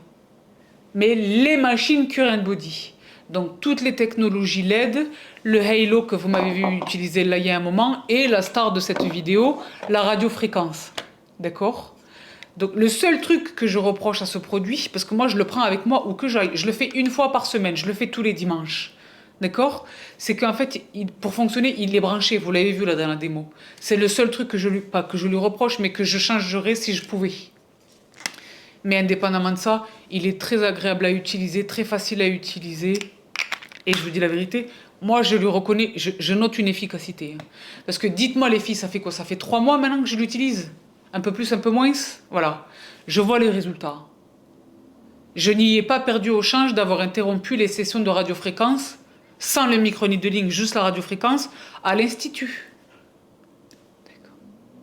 mais les machines Cure Body. Donc toutes les technologies LED, le Halo que vous m'avez vu utiliser là il y a un moment, et la star de cette vidéo, la radiofréquence. D'accord? Donc le seul truc que je reproche à ce produit, parce que moi je le prends avec moi où que j'aille, je le fais une fois par semaine, je le fais tous les dimanches. D'accord? C'est qu'en fait, pour fonctionner, il est branché, vous l'avez vu là dans la démo. C'est le seul truc que pas que je lui reproche, mais que je changerais si je pouvais. Mais indépendamment de ça, il est très agréable à utiliser, très facile à utiliser. Et je vous dis la vérité, moi je lui reconnais, je note une efficacité. Hein. Parce que dites-moi les filles, ça fait quoi? Ça fait 3 mois maintenant que je l'utilise? Un peu plus, un peu moins? Voilà. Je vois les résultats. Je n'y ai pas perdu au change d'avoir interrompu les sessions de radiofréquence sans le micro-needling, juste la radiofréquence, à l'Institut.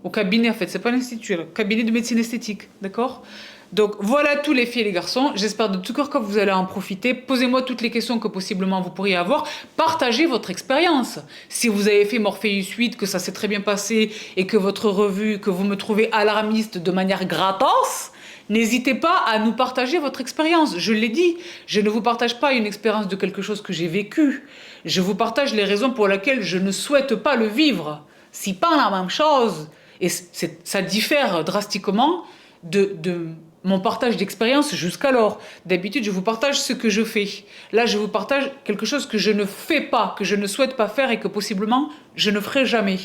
Au cabinet, en fait, c'est pas l'Institut, le cabinet de médecine esthétique, d'accord? Donc voilà tous les filles et les garçons, j'espère de tout cœur que vous allez en profiter. Posez-moi toutes les questions que possiblement vous pourriez avoir. Partagez votre expérience. Si vous avez fait Morpheus 8, que ça s'est très bien passé et que votre revue, que vous me trouvez alarmiste de manière gratos, n'hésitez pas à nous partager votre expérience. Je l'ai dit, je ne vous partage pas une expérience de quelque chose que j'ai vécu. Je vous partage les raisons pour lesquelles je ne souhaite pas le vivre. C'est pas la même chose. Et ça diffère drastiquement de mon partage d'expérience jusqu'alors. D'habitude, je vous partage ce que je fais. Là, je vous partage quelque chose que je ne fais pas, que je ne souhaite pas faire et que possiblement, je ne ferai jamais.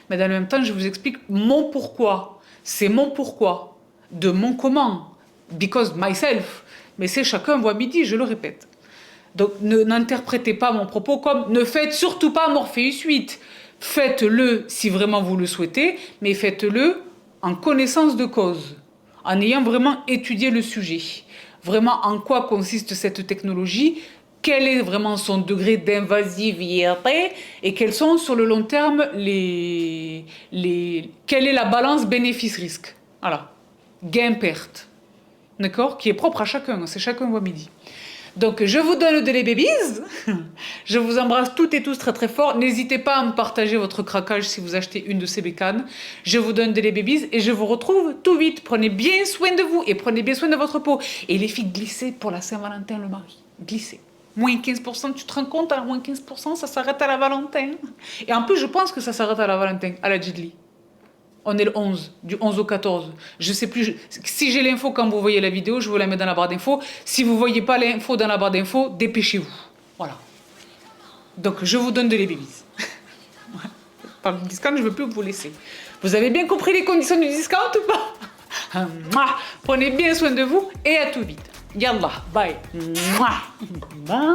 Mais dans le même temps, je vous explique mon pourquoi. C'est mon pourquoi, de mon comment. Because myself. Mais c'est chacun voit midi, je le répète. Donc, n'interprétez pas mon propos comme « ne faites surtout pas Morpheus 8 ». Faites-le si vraiment vous le souhaitez, mais faites-le en connaissance de cause. En ayant vraiment étudié le sujet. Vraiment, en quoi consiste cette technologie, quel est vraiment son degré d'invasivité et quels sont sur le long terme quelle est la balance bénéfice-risque. Voilà. Gain-perte. D'accord? Qui est propre à chacun, c'est chacun voit midi. Donc, je vous donne de les babies. Je vous embrasse toutes et tous très très fort. N'hésitez pas à me partager votre craquage si vous achetez une de ces bécanes. Je vous donne de les babies et je vous retrouve tout vite. Prenez bien soin de vous et prenez bien soin de votre peau. Et les filles, glissez pour la Saint-Valentin le mari. Glissez. Moins 15%, tu te rends compte, à moins 15%, ça s'arrête à la Valentin. Et en plus, je pense que ça s'arrête à la Valentin, à la Jidli. On est le 11, du 11 au 14. Je sais plus. Si j'ai l'info quand vous voyez la vidéo, je vous la mets dans la barre d'infos. Si vous ne voyez pas l'info dans la barre d'infos, dépêchez-vous. Voilà. Donc, je vous donne de les babies. Par le discount, je ne veux plus vous laisser. Vous avez bien compris les conditions du discount ou pas? Prenez bien soin de vous et à tout vite. Yallah, bye. Bye.